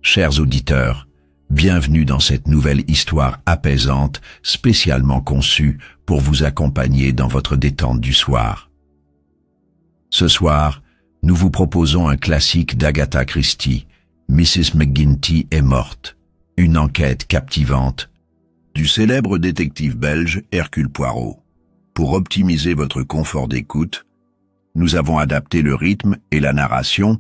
Chers auditeurs, bienvenue dans cette nouvelle histoire apaisante, spécialement conçue pour vous accompagner dans votre détente du soir. Ce soir, nous vous proposons un classique d'Agatha Christie, Mrs. McGinty est morte, une enquête captivante du célèbre détective belge Hercule Poirot. Pour optimiser votre confort d'écoute, nous avons adapté le rythme et la narration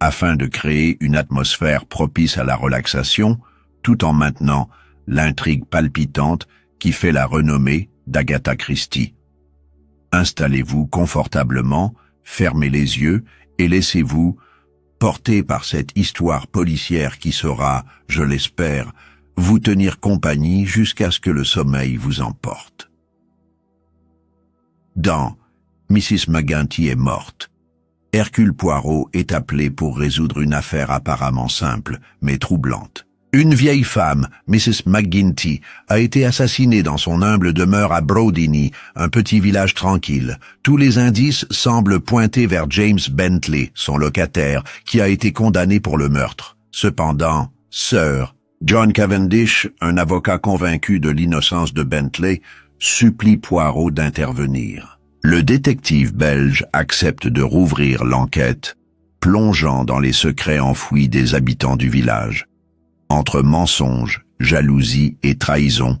afin de créer une atmosphère propice à la relaxation, tout en maintenant l'intrigue palpitante qui fait la renommée d'Agatha Christie. Installez-vous confortablement, fermez les yeux et laissez-vous porter par cette histoire policière qui saura, je l'espère, vous tenir compagnie jusqu'à ce que le sommeil vous emporte. Dans Mrs. McGinty est morte, Hercule Poirot est appelé pour résoudre une affaire apparemment simple, mais troublante. Une vieille femme, Mrs. McGinty, a été assassinée dans son humble demeure à Brodini, un petit village tranquille. Tous les indices semblent pointer vers James Bentley, son locataire, qui a été condamné pour le meurtre. Cependant, Sir John Cavendish, un avocat convaincu de l'innocence de Bentley, supplie Poirot d'intervenir. Le détective belge accepte de rouvrir l'enquête, plongeant dans les secrets enfouis des habitants du village. Entre mensonges, jalousie et trahison,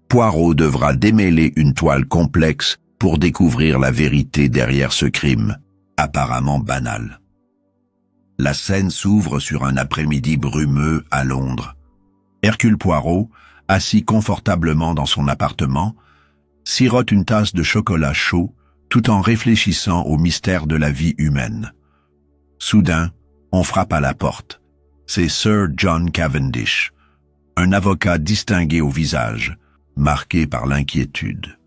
Poirot devra démêler une toile complexe pour découvrir la vérité derrière ce crime, apparemment banal. La scène s'ouvre sur un après-midi brumeux à Londres. Hercule Poirot, assis confortablement dans son appartement, sirote une tasse de chocolat chaud tout en réfléchissant au mystère de la vie humaine. Soudain, on frappe à la porte. C'est Sir John Cavendish, un avocat distingué au visage, marqué par l'inquiétude.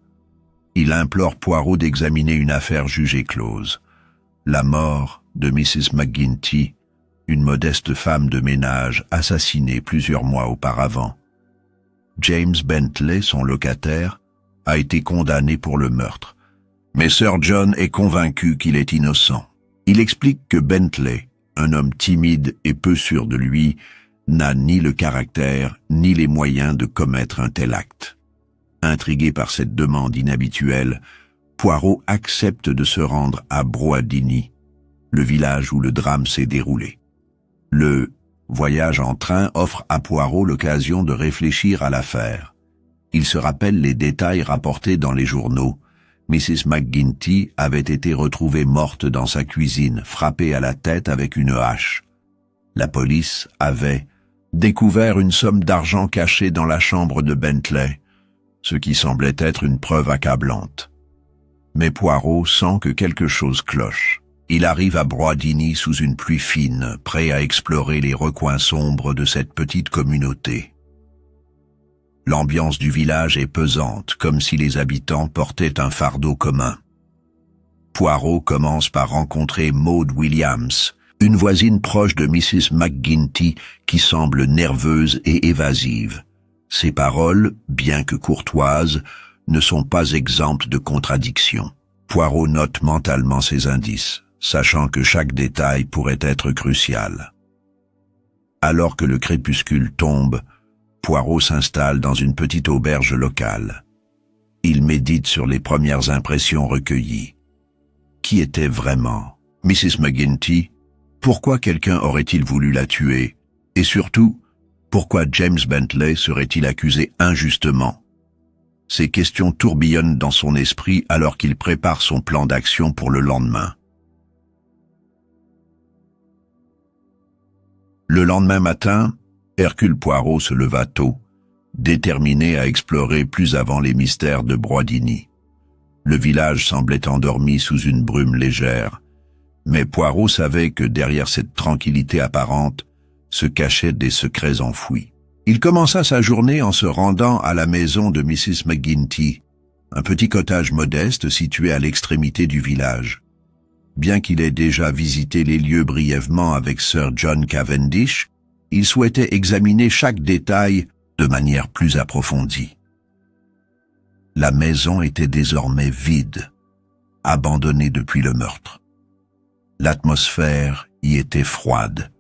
Il implore Poirot d'examiner une affaire jugée close. La mort de Mrs. McGinty, une modeste femme de ménage assassinée plusieurs mois auparavant. James Bentley, son locataire, a été condamné pour le meurtre. Mais Sir John est convaincu qu'il est innocent. Il explique que Bentley, un homme timide et peu sûr de lui, n'a ni le caractère ni les moyens de commettre un tel acte. Intrigué par cette demande inhabituelle, Poirot accepte de se rendre à Brodini, le village où le drame s'est déroulé. Le voyage en train offre à Poirot l'occasion de réfléchir à l'affaire. Il se rappelle les détails rapportés dans les journaux. Mrs. McGinty avait été retrouvée morte dans sa cuisine, frappée à la tête avec une hache. La police avait découvert une somme d'argent cachée dans la chambre de Bentley, ce qui semblait être une preuve accablante. Mais Poirot sent que quelque chose cloche. Il arrive à Brodini sous une pluie fine, prêt à explorer les recoins sombres de cette petite communauté. L'ambiance du village est pesante, comme si les habitants portaient un fardeau commun. Poirot commence par rencontrer Maud Williams, une voisine proche de Mrs. McGinty qui semble nerveuse et évasive. Ses paroles, bien que courtoises, ne sont pas exemptes de contradictions. Poirot note mentalement ses indices, sachant que chaque détail pourrait être crucial. Alors que le crépuscule tombe, Poirot s'installe dans une petite auberge locale. Il médite sur les premières impressions recueillies. Qui était vraiment Mrs. McGinty? Pourquoi quelqu'un aurait-il voulu la tuer? Et surtout, pourquoi James Bentley serait-il accusé injustement? Ces questions tourbillonnent dans son esprit alors qu'il prépare son plan d'action pour le lendemain. Le lendemain matin, Hercule Poirot se leva tôt, déterminé à explorer plus avant les mystères de Brodini. Le village semblait endormi sous une brume légère, mais Poirot savait que derrière cette tranquillité apparente se cachaient des secrets enfouis. Il commença sa journée en se rendant à la maison de Mrs. McGinty, un petit cottage modeste situé à l'extrémité du village. Bien qu'il ait déjà visité les lieux brièvement avec Sir John Cavendish, il souhaitait examiner chaque détail de manière plus approfondie. La maison était désormais vide, abandonnée depuis le meurtre. L'atmosphère y était froide,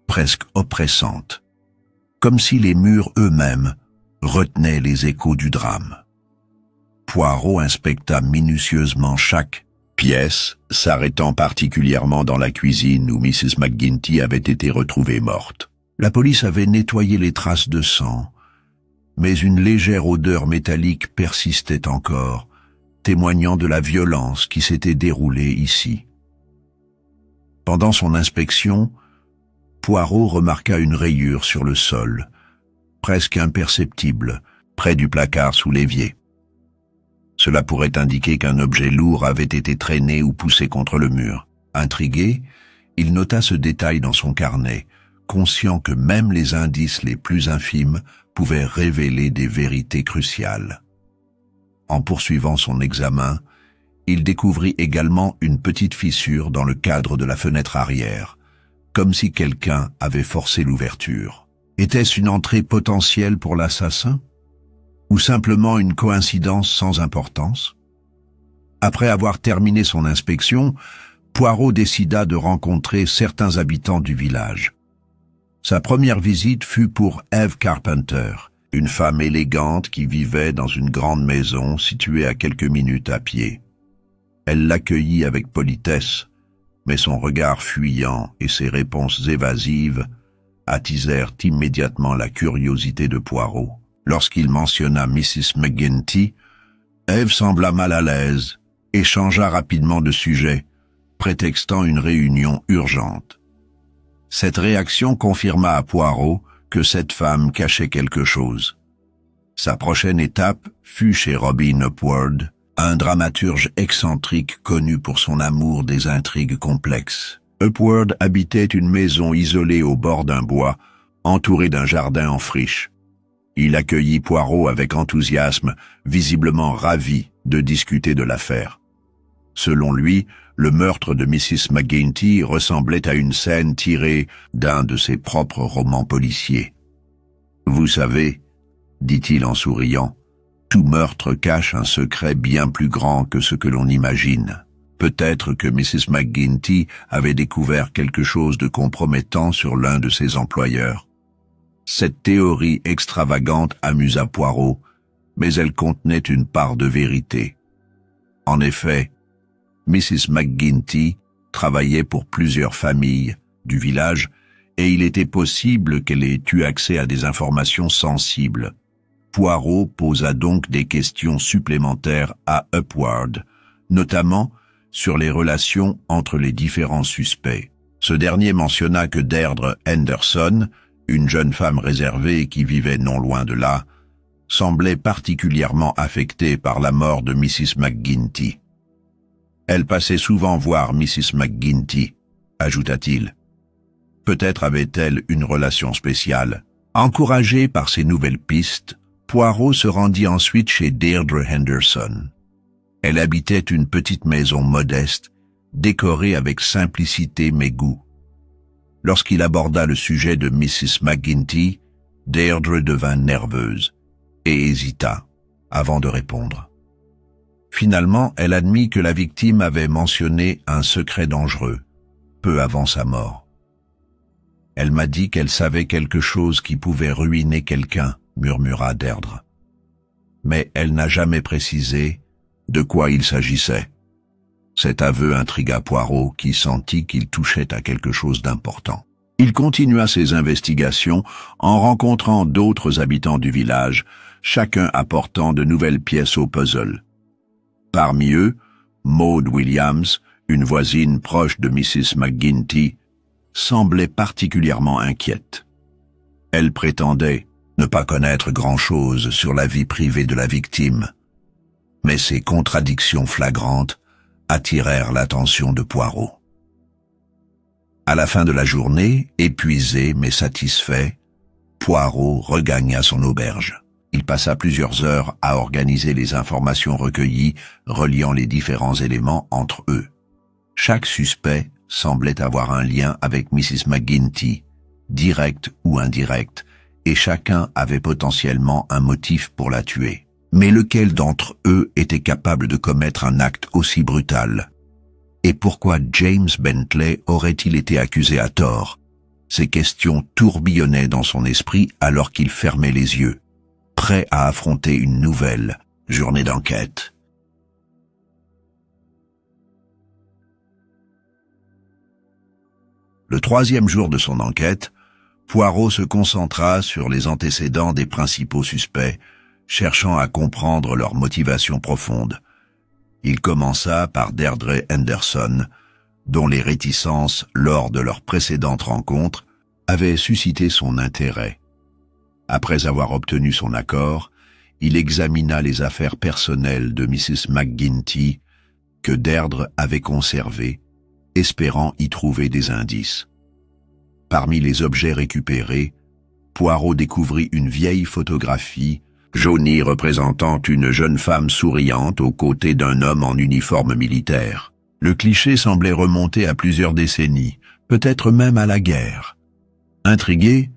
presque oppressante, comme si les murs eux-mêmes retenaient les échos du drame. Poirot inspecta minutieusement chaque pièce, s'arrêtant particulièrement dans la cuisine où Mrs. McGuinty avait été retrouvée morte. La police avait nettoyé les traces de sang, mais une légère odeur métallique persistait encore, témoignant de la violence qui s'était déroulée ici. Pendant son inspection, Poirot remarqua une rayure sur le sol, presque imperceptible, près du placard sous l'évier. Cela pourrait indiquer qu'un objet lourd avait été traîné ou poussé contre le mur. Intrigué, il nota ce détail dans son carnet, conscient que même les indices les plus infimes pouvaient révéler des vérités cruciales. En poursuivant son examen, il découvrit également une petite fissure dans le cadre de la fenêtre arrière, comme si quelqu'un avait forcé l'ouverture. Était-ce une entrée potentielle pour l'assassin? Ou simplement une coïncidence sans importance? Après avoir terminé son inspection, Poirot décida de rencontrer certains habitants du village. Sa première visite fut pour Eve Carpenter, une femme élégante qui vivait dans une grande maison située à quelques minutes à pied. Elle l'accueillit avec politesse, mais son regard fuyant et ses réponses évasives attisèrent immédiatement la curiosité de Poirot. Lorsqu'il mentionna Mrs. McGuinty, Eve sembla mal à l'aise et changea rapidement de sujet, prétextant une réunion urgente. Cette réaction confirma à Poirot que cette femme cachait quelque chose. Sa prochaine étape fut chez Robin Upward, un dramaturge excentrique connu pour son amour des intrigues complexes. Upward habitait une maison isolée au bord d'un bois, entourée d'un jardin en friche. Il accueillit Poirot avec enthousiasme, visiblement ravi de discuter de l'affaire. Selon lui, le meurtre de Mrs. McGuinty ressemblait à une scène tirée d'un de ses propres romans policiers. « Vous savez, dit-il en souriant, tout meurtre cache un secret bien plus grand que ce que l'on imagine. Peut-être que Mrs. McGuinty avait découvert quelque chose de compromettant sur l'un de ses employeurs. Cette théorie extravagante amusa Poirot, mais elle contenait une part de vérité. En effet, Mrs. McGuinty travaillait pour plusieurs familles du village et il était possible qu'elle ait eu accès à des informations sensibles. Poirot posa donc des questions supplémentaires à Upward, notamment sur les relations entre les différents suspects. Ce dernier mentionna que Deirdre Henderson, une jeune femme réservée qui vivait non loin de là, semblait particulièrement affectée par la mort de Mrs. McGuinty. Elle passait souvent voir Mrs. McGuinty, ajouta-t-il. Peut-être avait-elle une relation spéciale. Encouragé par ces nouvelles pistes, Poirot se rendit ensuite chez Deirdre Henderson. Elle habitait une petite maison modeste, décorée avec simplicité mais goût. Lorsqu'il aborda le sujet de Mrs. McGuinty, Deirdre devint nerveuse et hésita avant de répondre. Finalement, elle admit que la victime avait mentionné un secret dangereux, peu avant sa mort. Elle m'a dit qu'elle savait quelque chose qui pouvait ruiner quelqu'un, murmura Deirdre. Mais elle n'a jamais précisé de quoi il s'agissait. Cet aveu intrigua Poirot, qui sentit qu'il touchait à quelque chose d'important. Il continua ses investigations en rencontrant d'autres habitants du village, chacun apportant de nouvelles pièces au puzzle. Parmi eux, Maud Williams, une voisine proche de Mrs. McGuinty, semblait particulièrement inquiète. Elle prétendait ne pas connaître grand-chose sur la vie privée de la victime, mais ces contradictions flagrantes attirèrent l'attention de Poirot. À la fin de la journée, épuisé mais satisfait, Poirot regagna son auberge. Il passa plusieurs heures à organiser les informations recueillies, reliant les différents éléments entre eux. Chaque suspect semblait avoir un lien avec Mrs. McGuinty, direct ou indirect, et chacun avait potentiellement un motif pour la tuer. Mais lequel d'entre eux était capable de commettre un acte aussi brutal? Et pourquoi James Bentley aurait-il été accusé à tort? Ces questions tourbillonnaient dans son esprit alors qu'il fermait les yeux, prêt à affronter une nouvelle journée d'enquête. Le troisième jour de son enquête, Poirot se concentra sur les antécédents des principaux suspects, cherchant à comprendre leurs motivations profondes. Il commença par Deirdre Henderson, dont les réticences lors de leur précédente rencontre avaient suscité son intérêt. Après avoir obtenu son accord, il examina les affaires personnelles de Mrs. McGuinty que Deirdre avait conservées, espérant y trouver des indices. Parmi les objets récupérés, Poirot découvrit une vieille photographie jaunie représentant une jeune femme souriante aux côtés d'un homme en uniforme militaire. Le cliché semblait remonter à plusieurs décennies, peut-être même à la guerre. Intrigué,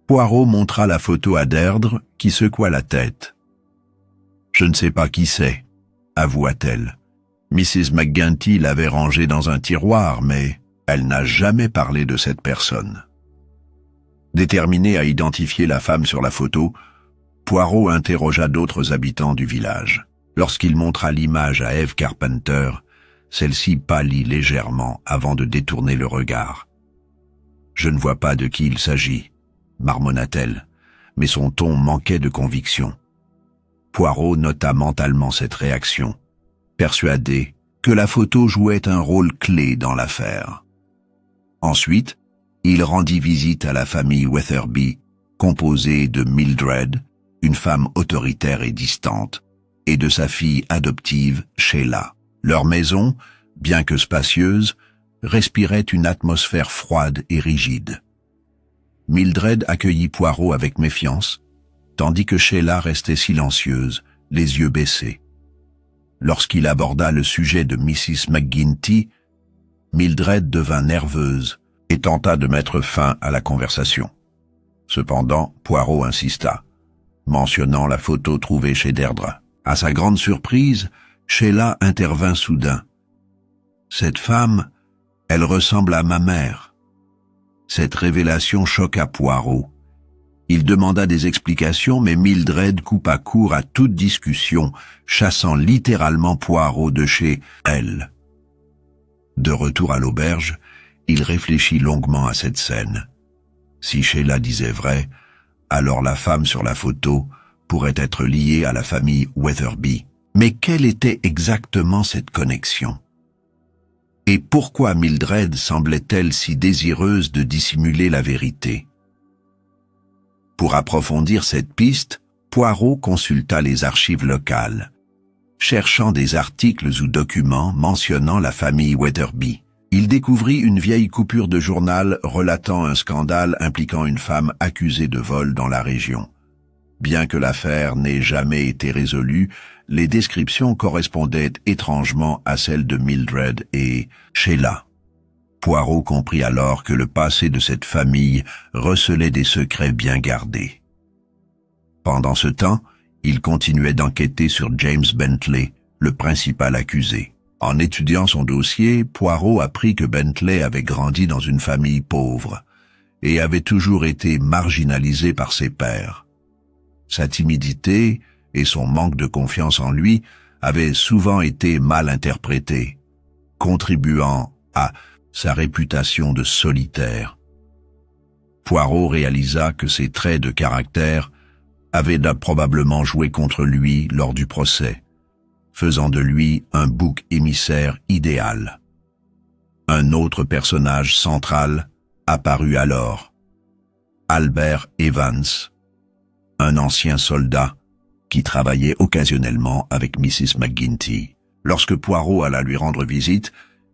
Poirot montra la photo à Deirdre, qui secoua la tête. « Je ne sais pas qui c'est », avoua-t-elle. Mrs. McGuinty l'avait rangée dans un tiroir, mais elle n'a jamais parlé de cette personne. Déterminé à identifier la femme sur la photo, Poirot interrogea d'autres habitants du village. Lorsqu'il montra l'image à Eve Carpenter, celle-ci pâlit légèrement avant de détourner le regard. « Je ne vois pas de qui il s'agit », marmonna-t-elle, mais son ton manquait de conviction. Poirot nota mentalement cette réaction, persuadé que la photo jouait un rôle clé dans l'affaire. Ensuite, il rendit visite à la famille Weatherby, composée de Mildred, une femme autoritaire et distante, et de sa fille adoptive, Sheila. Leur maison, bien que spacieuse, respirait une atmosphère froide et rigide. Mildred accueillit Poirot avec méfiance, tandis que Sheila restait silencieuse, les yeux baissés. Lorsqu'il aborda le sujet de Mrs. McGuinty, Mildred devint nerveuse et tenta de mettre fin à la conversation. Cependant, Poirot insista, mentionnant la photo trouvée chez Deirdre. À sa grande surprise, Sheila intervint soudain. « Cette femme, elle ressemble à ma mère. » Cette révélation choqua Poirot. Il demanda des explications, mais Mildred coupa court à toute discussion, chassant littéralement Poirot de chez elle. De retour à l'auberge, il réfléchit longuement à cette scène. Si Sheila disait vrai, alors la femme sur la photo pourrait être liée à la famille Weatherby. Mais quelle était exactement cette connexion? Et pourquoi Mildred semblait-elle si désireuse de dissimuler la vérité? Pour approfondir cette piste, Poirot consulta les archives locales, cherchant des articles ou documents mentionnant la famille Weatherby. Il découvrit une vieille coupure de journal relatant un scandale impliquant une femme accusée de vol dans la région. Bien que l'affaire n'ait jamais été résolue, les descriptions correspondaient étrangement à celles de Mildred et Sheila. Poirot comprit alors que le passé de cette famille recelait des secrets bien gardés. Pendant ce temps, il continuait d'enquêter sur James Bentley, le principal accusé. En étudiant son dossier, Poirot apprit que Bentley avait grandi dans une famille pauvre et avait toujours été marginalisé par ses pairs. Sa timidité et son manque de confiance en lui avaient souvent été mal interprétés, contribuant à sa réputation de solitaire. Poirot réalisa que ses traits de caractère avaient probablement joué contre lui lors du procès, faisant de lui un bouc émissaire idéal. Un autre personnage central apparut alors, Albert Evans, un ancien soldat qui travaillait occasionnellement avec Mrs. McGuinty. Lorsque Poirot alla lui rendre visite,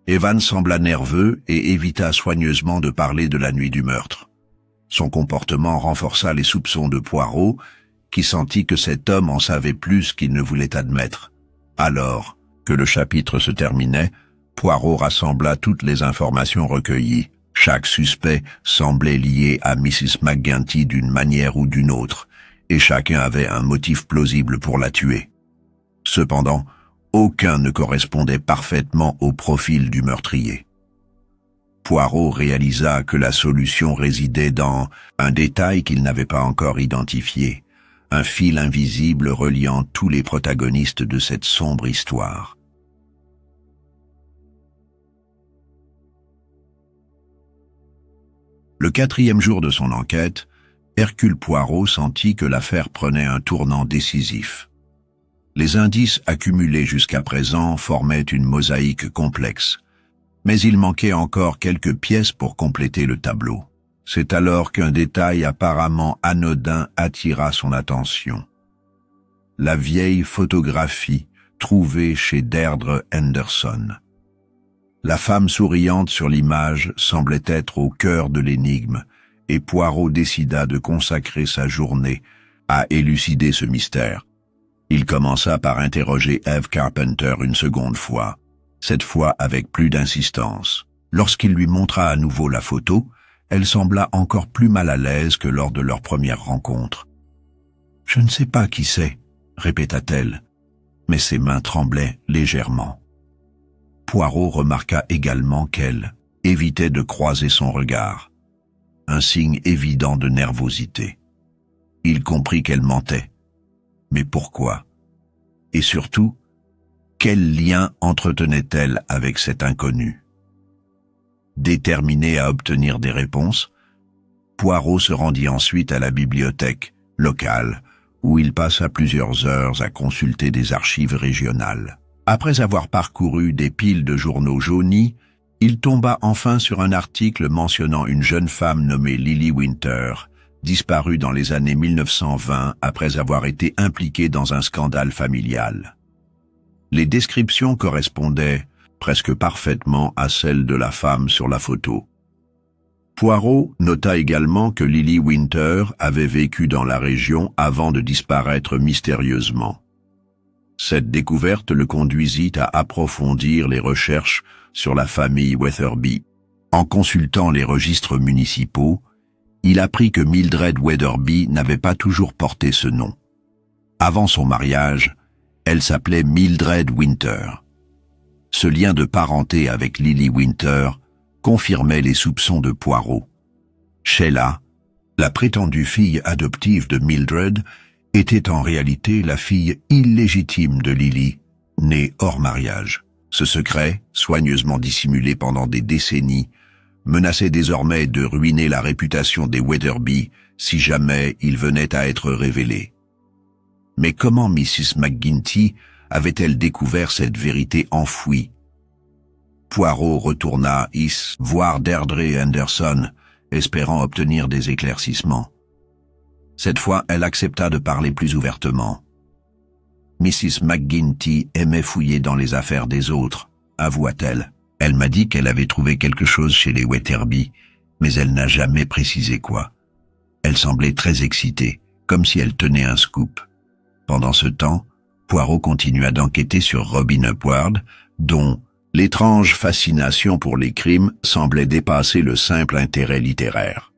Evans sembla nerveux et évita soigneusement de parler de la nuit du meurtre. Son comportement renforça les soupçons de Poirot, qui sentit que cet homme en savait plus qu'il ne voulait admettre. Alors que le chapitre se terminait, Poirot rassembla toutes les informations recueillies. Chaque suspect semblait lié à Mrs. McGuinty d'une manière ou d'une autre, et chacun avait un motif plausible pour la tuer. Cependant, aucun ne correspondait parfaitement au profil du meurtrier. Poirot réalisa que la solution résidait dans un détail qu'il n'avait pas encore identifié, un fil invisible reliant tous les protagonistes de cette sombre histoire. Le 4e jour de son enquête, Hercule Poirot sentit que l'affaire prenait un tournant décisif. Les indices accumulés jusqu'à présent formaient une mosaïque complexe, mais il manquait encore quelques pièces pour compléter le tableau. C'est alors qu'un détail apparemment anodin attira son attention. La vieille photographie trouvée chez Deirdre Henderson. La femme souriante sur l'image semblait être au cœur de l'énigme, et Poirot décida de consacrer sa journée à élucider ce mystère. Il commença par interroger Eve Carpenter une seconde fois, cette fois avec plus d'insistance. Lorsqu'il lui montra à nouveau la photo, elle sembla encore plus mal à l'aise que lors de leur première rencontre. « Je ne sais pas qui c'est », répéta-t-elle, mais ses mains tremblaient légèrement. Poirot remarqua également qu'elle évitait de croiser son regard, un signe évident de nervosité. Il comprit qu'elle mentait. Mais pourquoi? Et surtout, quel lien entretenait-elle avec cet inconnu? Déterminé à obtenir des réponses, Poirot se rendit ensuite à la bibliothèque locale, où il passa plusieurs heures à consulter des archives régionales. Après avoir parcouru des piles de journaux jaunis, il tomba enfin sur un article mentionnant une jeune femme nommée Lily Winter, disparue dans les années 1920 après avoir été impliquée dans un scandale familial. Les descriptions correspondaient presque parfaitement à celles de la femme sur la photo. Poirot nota également que Lily Winter avait vécu dans la région avant de disparaître mystérieusement. Cette découverte le conduisit à approfondir les recherches sur la famille Weatherby. En consultant les registres municipaux, il apprit que Mildred Weatherby n'avait pas toujours porté ce nom. Avant son mariage, elle s'appelait Mildred Winter. Ce lien de parenté avec Lily Winter confirmait les soupçons de Poirot. Sheila, la prétendue fille adoptive de Mildred, était en réalité la fille illégitime de Lily, née hors mariage. Ce secret, soigneusement dissimulé pendant des décennies, menaçait désormais de ruiner la réputation des Weatherby si jamais il venait à être révélé. Mais comment Mrs. McGinty avait-elle découvert cette vérité enfouie? Poirot retourna voir Deirdre Henderson, espérant obtenir des éclaircissements. Cette fois, elle accepta de parler plus ouvertement. Mrs. McGinty aimait fouiller dans les affaires des autres, avoua-t-elle. Elle m'a dit qu'elle avait trouvé quelque chose chez les Weatherby, mais elle n'a jamais précisé quoi. Elle semblait très excitée, comme si elle tenait un scoop. Pendant ce temps, Poirot continua d'enquêter sur Robin Upward, dont l'étrange fascination pour les crimes semblait dépasser le simple intérêt littéraire.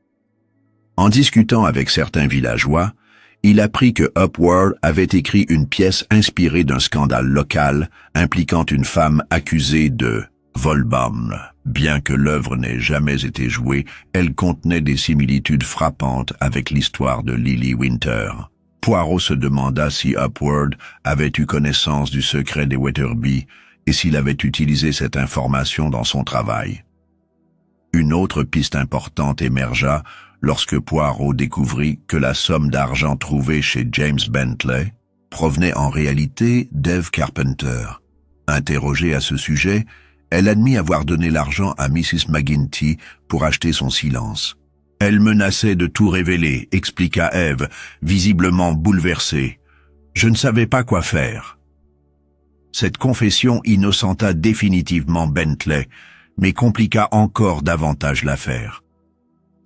En discutant avec certains villageois, il apprit que Upward avait écrit une pièce inspirée d'un scandale local impliquant une femme accusée de vol-bombe. Bien que l'œuvre n'ait jamais été jouée, elle contenait des similitudes frappantes avec l'histoire de Lily Winter. Poirot se demanda si Upward avait eu connaissance du secret des Weatherby et s'il avait utilisé cette information dans son travail. Une autre piste importante émergea lorsque Poirot découvrit que la somme d'argent trouvée chez James Bentley provenait en réalité d'Eve Carpenter. Interrogée à ce sujet, elle admit avoir donné l'argent à Mrs. McGinty pour acheter son silence. Elle menaçait de tout révéler, expliqua Eve, visiblement bouleversée. Je ne savais pas quoi faire. Cette confession innocenta définitivement Bentley, mais compliqua encore davantage l'affaire.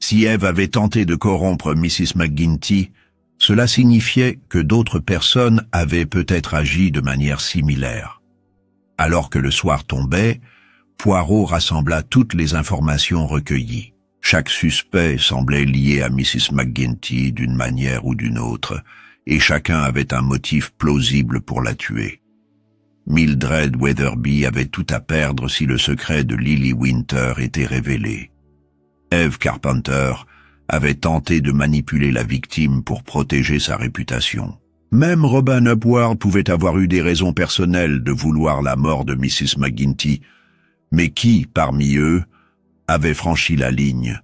Si Eve avait tenté de corrompre Mrs. McGinty, cela signifiait que d'autres personnes avaient peut-être agi de manière similaire. Alors que le soir tombait, Poirot rassembla toutes les informations recueillies. Chaque suspect semblait lié à Mrs. McGinty d'une manière ou d'une autre, et chacun avait un motif plausible pour la tuer. Mildred Weatherby avait tout à perdre si le secret de Lily Winter était révélé. Eve Carpenter avait tenté de manipuler la victime pour protéger sa réputation. Même Robin Upward pouvait avoir eu des raisons personnelles de vouloir la mort de Mrs. McGuinty, mais qui, parmi eux, avait franchi la ligne?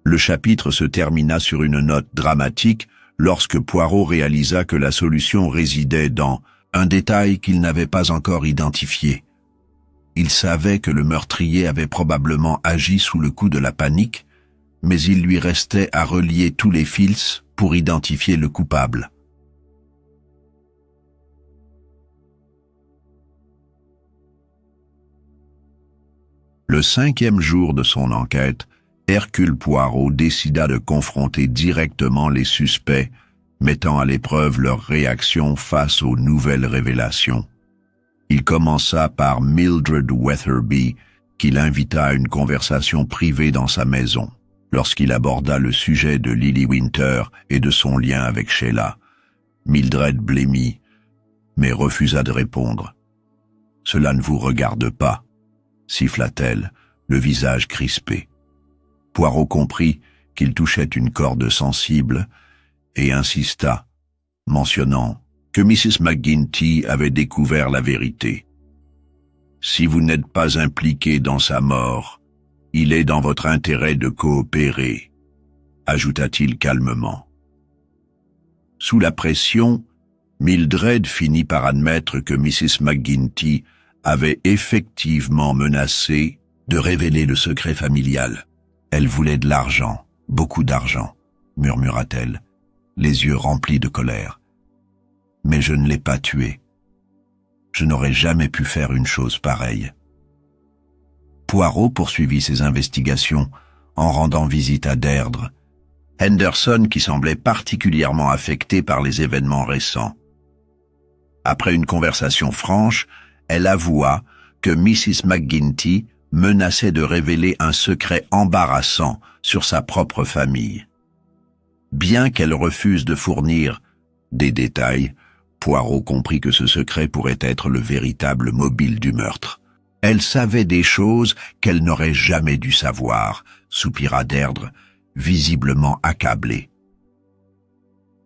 Le chapitre se termina sur une note dramatique lorsque Poirot réalisa que la solution résidait dans un détail qu'il n'avait pas encore identifié. Il savait que le meurtrier avait probablement agi sous le coup de la panique, mais il lui restait à relier tous les fils pour identifier le coupable. Le 5e jour de son enquête, Hercule Poirot décida de confronter directement les suspects, mettant à l'épreuve leur réaction face aux nouvelles révélations. Il commença par Mildred Weatherby, qu'il invita à une conversation privée dans sa maison. Lorsqu'il aborda le sujet de Lily Winter et de son lien avec Sheila, Mildred blêmit, mais refusa de répondre. « Cela ne vous regarde pas », siffla-t-elle, le visage crispé. Poirot comprit qu'il touchait une corde sensible et insista, mentionnant que Mrs. McGuinty avait découvert la vérité. « Si vous n'êtes pas impliqué dans sa mort, il est dans votre intérêt de coopérer, » ajouta-t-il calmement. Sous la pression, Mildred finit par admettre que Mrs. McGuinty avait effectivement menacé de révéler le secret familial. Elle voulait de l'argent, beaucoup d'argent, murmura-t-elle, les yeux remplis de colère. Mais je ne l'ai pas tué. Je n'aurais jamais pu faire une chose pareille. Poirot poursuivit ses investigations en rendant visite à Deirdre, Henderson qui semblait particulièrement affecté par les événements récents. Après une conversation franche, elle avoua que Mrs. McGuinty menaçait de révéler un secret embarrassant sur sa propre famille. Bien qu'elle refuse de fournir des détails, Poirot comprit que ce secret pourrait être le véritable mobile du meurtre. Elle savait des choses qu'elle n'aurait jamais dû savoir, soupira Deirdre, visiblement accablée.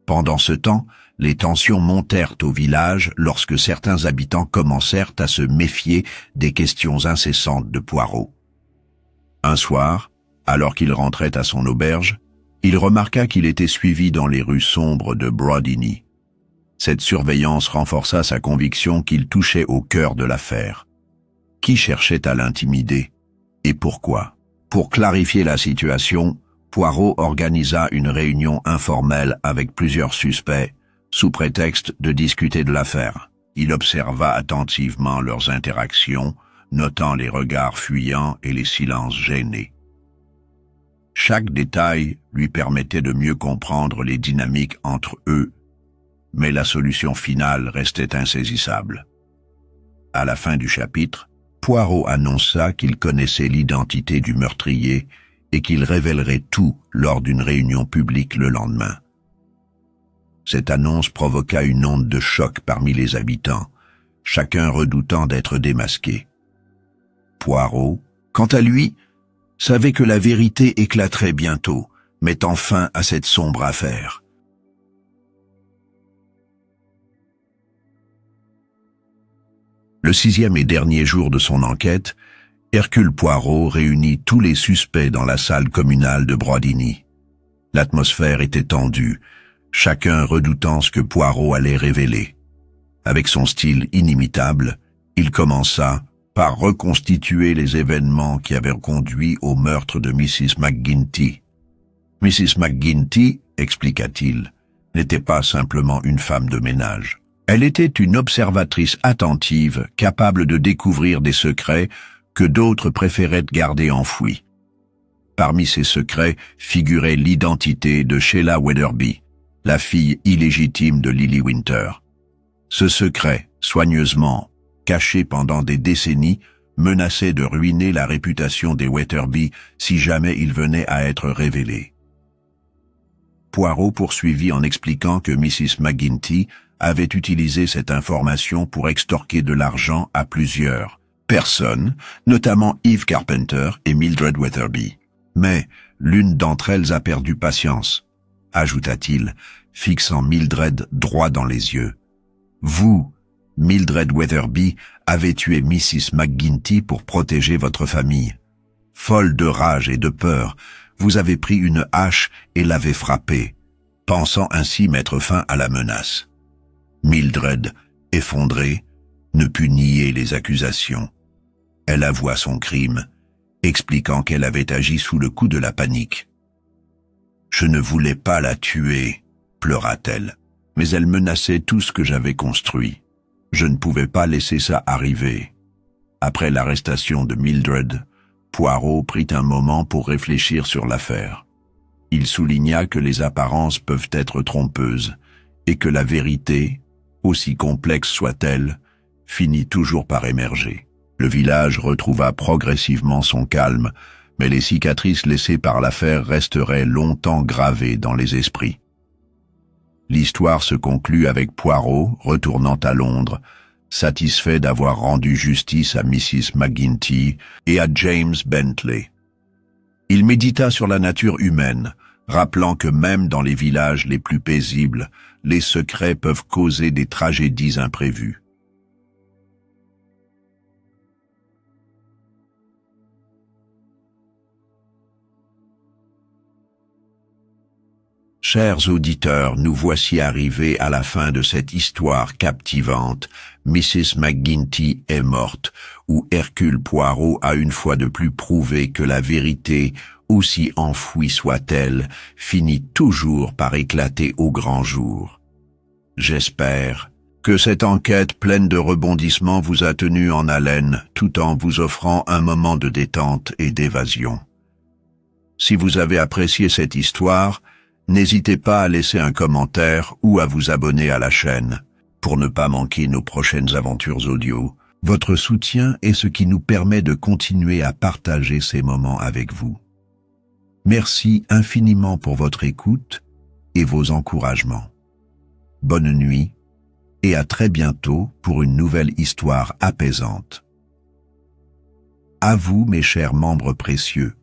Pendant ce temps, les tensions montèrent au village lorsque certains habitants commencèrent à se méfier des questions incessantes de Poirot. Un soir, alors qu'il rentrait à son auberge, il remarqua qu'il était suivi dans les rues sombres de Broadini. Cette surveillance renforça sa conviction qu'il touchait au cœur de l'affaire. Qui cherchait à l'intimider? Et pourquoi? Pour clarifier la situation, Poirot organisa une réunion informelle avec plusieurs suspects, sous prétexte de discuter de l'affaire. Il observa attentivement leurs interactions, notant les regards fuyants et les silences gênés. Chaque détail lui permettait de mieux comprendre les dynamiques entre eux, mais la solution finale restait insaisissable. À la fin du chapitre, Poirot annonça qu'il connaissait l'identité du meurtrier et qu'il révélerait tout lors d'une réunion publique le lendemain. Cette annonce provoqua une onde de choc parmi les habitants, chacun redoutant d'être démasqué. Poirot, quant à lui, savait que la vérité éclaterait bientôt, mettant fin à cette sombre affaire. Le 6e et dernier jour de son enquête, Hercule Poirot réunit tous les suspects dans la salle communale de Broadini. L'atmosphère était tendue, chacun redoutant ce que Poirot allait révéler. Avec son style inimitable, il commença par reconstituer les événements qui avaient conduit au meurtre de Mrs. McGuinty. Mrs. McGuinty, expliqua-t-il, n'était pas simplement une femme de ménage. Elle était une observatrice attentive, capable de découvrir des secrets que d'autres préféraient garder enfouis. Parmi ces secrets figurait l'identité de Sheila Weatherby, la fille illégitime de Lily Winter. Ce secret, soigneusement caché pendant des décennies, menaçait de ruiner la réputation des Weatherby si jamais il venait à être révélé. Poirot poursuivit en expliquant que Mrs. McGinty avait utilisé cette information pour extorquer de l'argent à plusieurs personnes, notamment Eve Carpenter et Mildred Weatherby. Mais l'une d'entre elles a perdu patience, ajouta-t-il, fixant Mildred droit dans les yeux. Vous, Mildred Weatherby, avez tué Mrs. McGinty pour protéger votre famille. Folle de rage et de peur, vous avez pris une hache et l'avez frappée, pensant ainsi mettre fin à la menace. Mildred, effondrée, ne put nier les accusations. Elle avoua son crime, expliquant qu'elle avait agi sous le coup de la panique. « Je ne voulais pas la tuer », pleura-t-elle, mais elle menaçait tout ce que j'avais construit. Je ne pouvais pas laisser ça arriver. Après l'arrestation de Mildred, Poirot prit un moment pour réfléchir sur l'affaire. Il souligna que les apparences peuvent être trompeuses et que la vérité, aussi complexe soit-elle, finit toujours par émerger. Le village retrouva progressivement son calme, mais les cicatrices laissées par l'affaire resteraient longtemps gravées dans les esprits. L'histoire se conclut avec Poirot retournant à Londres, satisfait d'avoir rendu justice à Mrs. McGinty et à James Bentley. Il médita sur la nature humaine, rappelant que même dans les villages les plus paisibles, les secrets peuvent causer des tragédies imprévues. Chers auditeurs, nous voici arrivés à la fin de cette histoire captivante. Mrs. McGinty est morte, où Hercule Poirot a une fois de plus prouvé que la vérité, aussi enfouie soit-elle, finit toujours par éclater au grand jour. J'espère que cette enquête pleine de rebondissements vous a tenu en haleine, tout en vous offrant un moment de détente et d'évasion. Si vous avez apprécié cette histoire, n'hésitez pas à laisser un commentaire ou à vous abonner à la chaîne pour ne pas manquer nos prochaines aventures audio. Votre soutien est ce qui nous permet de continuer à partager ces moments avec vous. Merci infiniment pour votre écoute et vos encouragements. Bonne nuit et à très bientôt pour une nouvelle histoire apaisante. À vous, mes chers membres précieux.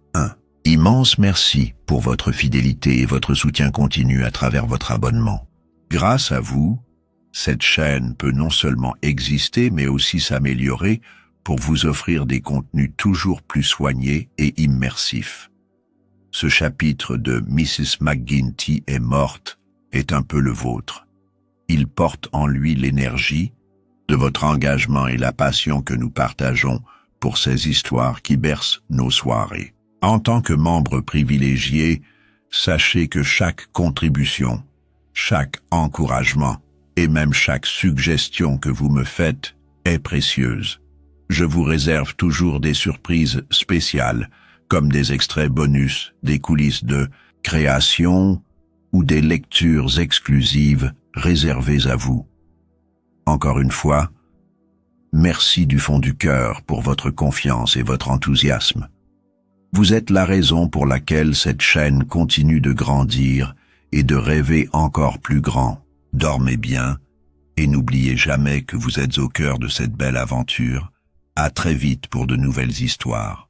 Immense merci pour votre fidélité et votre soutien continu à travers votre abonnement. Grâce à vous, cette chaîne peut non seulement exister mais aussi s'améliorer pour vous offrir des contenus toujours plus soignés et immersifs. Ce chapitre de Mrs. McGinty est morte est un peu le vôtre. Il porte en lui l'énergie de votre engagement et la passion que nous partageons pour ces histoires qui bercent nos soirées. En tant que membre privilégié, sachez que chaque contribution, chaque encouragement et même chaque suggestion que vous me faites est précieuse. Je vous réserve toujours des surprises spéciales, comme des extraits bonus, des coulisses de création ou des lectures exclusives réservées à vous. Encore une fois, merci du fond du cœur pour votre confiance et votre enthousiasme. Vous êtes la raison pour laquelle cette chaîne continue de grandir et de rêver encore plus grand. Dormez bien et n'oubliez jamais que vous êtes au cœur de cette belle aventure. À très vite pour de nouvelles histoires.